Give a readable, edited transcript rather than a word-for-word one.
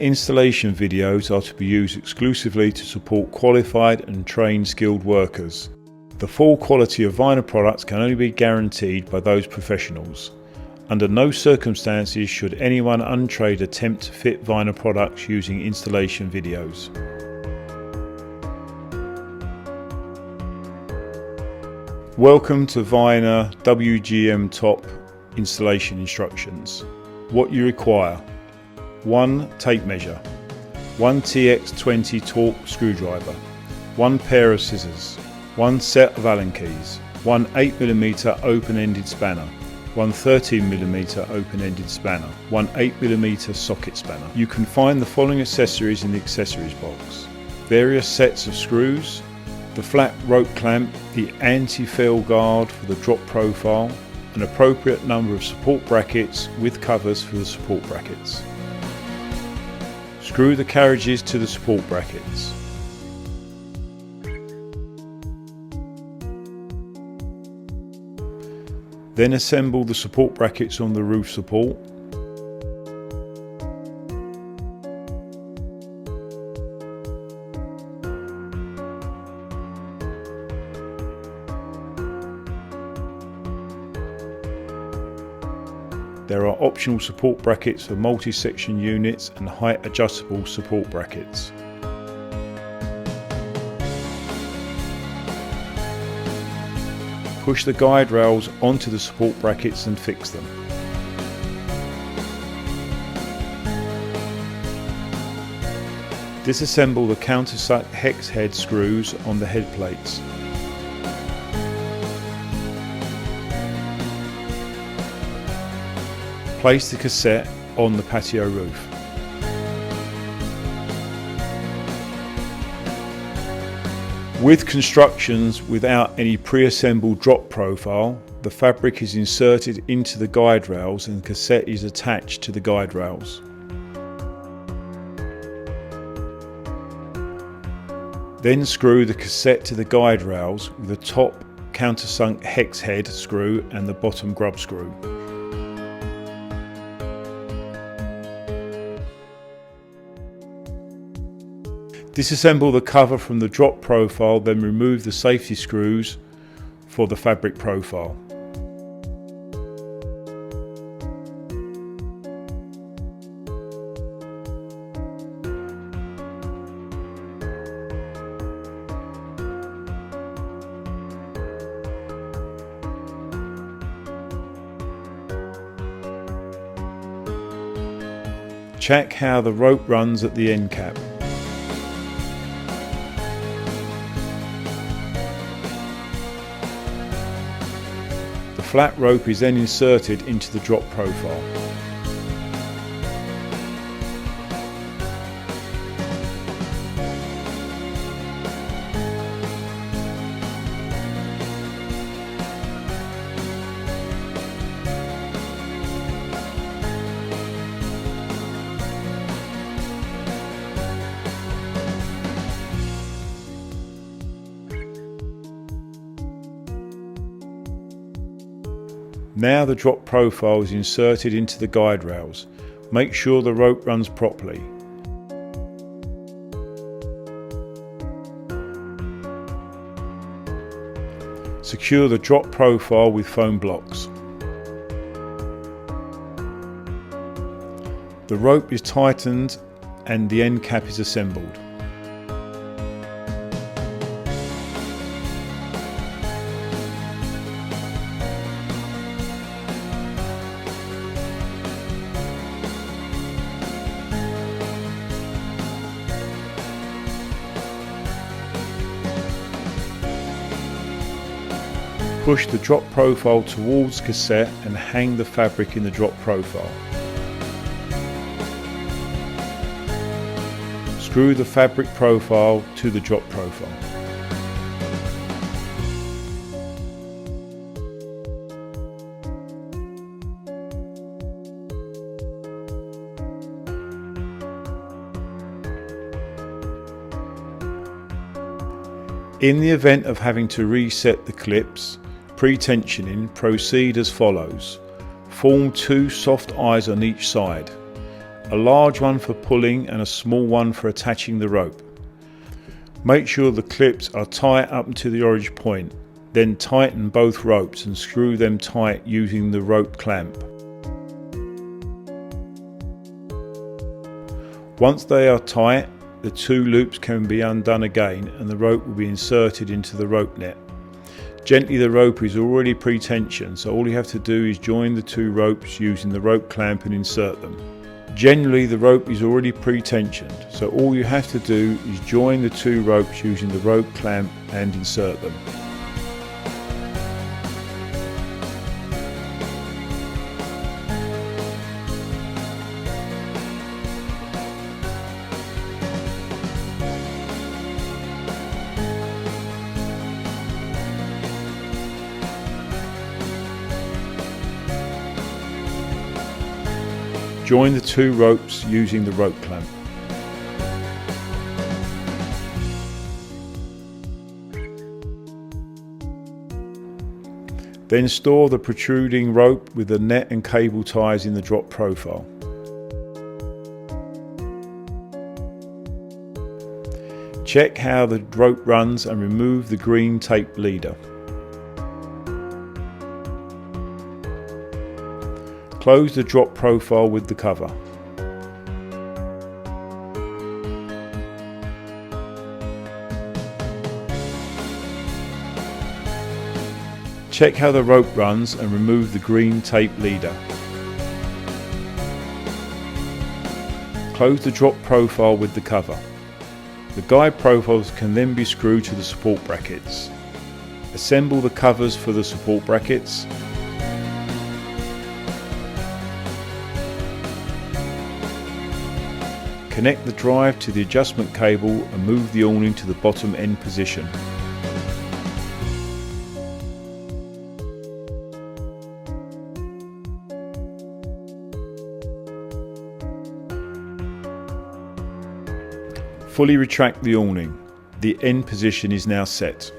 Installation videos are to be used exclusively to support qualified and trained skilled workers. The full quality of Weinor products can only be guaranteed by those professionals. Under no circumstances should anyone untrained attempt to fit Weinor products using installation videos. Welcome to Weinor WGM Top installation instructions. What you require: 1 tape measure, 1 TX20 torque screwdriver, 1 pair of scissors, 1 set of Allen keys, 1 8mm open-ended spanner, 1 13mm open-ended spanner, 1 8mm socket spanner. You can find the following accessories in the accessories box: various sets of screws, the flat rope clamp, the anti-fail guard for the drop profile, an appropriate number of support brackets with covers for the support brackets. Screw the carriages to the support brackets. Then assemble the support brackets on the roof support. There are optional support brackets for multi-section units and height adjustable support brackets. Push the guide rails onto the support brackets and fix them. Disassemble the countersunk hex head screws on the head plates. Place the cassette on the patio roof. With constructions without any pre-assembled drop profile, the fabric is inserted into the guide rails and the cassette is attached to the guide rails. Then screw the cassette to the guide rails with the top countersunk hex head screw and the bottom grub screw. Disassemble the cover from the drop profile, then remove the safety screws for the fabric profile. Check how the rope runs at the end cap. The flat rope is then inserted into the drop profile. Now the drop profile is inserted into the guide rails. Make sure the rope runs properly. Secure the drop profile with foam blocks. The rope is tightened and the end cap is assembled. Push the drop profile towards cassette and hang the fabric in the drop profile. Screw the fabric profile to the drop profile. In the event of having to reset the clips, pre-tensioning, proceed as follows. Form 2 soft eyes on each side. a large one for pulling and a small one for attaching the rope. Make sure the clips are tight up to the origin point, then tighten both ropes and screw them tight using the rope clamp. Once they are tight, the two loops can be undone again and the rope will be inserted into the rope net. Gently, the rope is already pre-tensioned, so all you have to do is join the two ropes using the rope clamp and insert them. Generally, the rope is already pre-tensioned, so all you have to do is join the two ropes using the rope clamp and insert them. Join the two ropes using the rope clamp. Then store the protruding rope with the net and cable ties in the drop profile. Check how the rope runs and remove the green tape leader. Close the drop profile with the cover. Check how the rope runs and remove the green tape leader. Close the drop profile with the cover. The guide profiles can then be screwed to the support brackets. Assemble the covers for the support brackets. Connect the drive to the adjustment cable and move the awning to the bottom end position. Fully retract the awning. The end position is now set.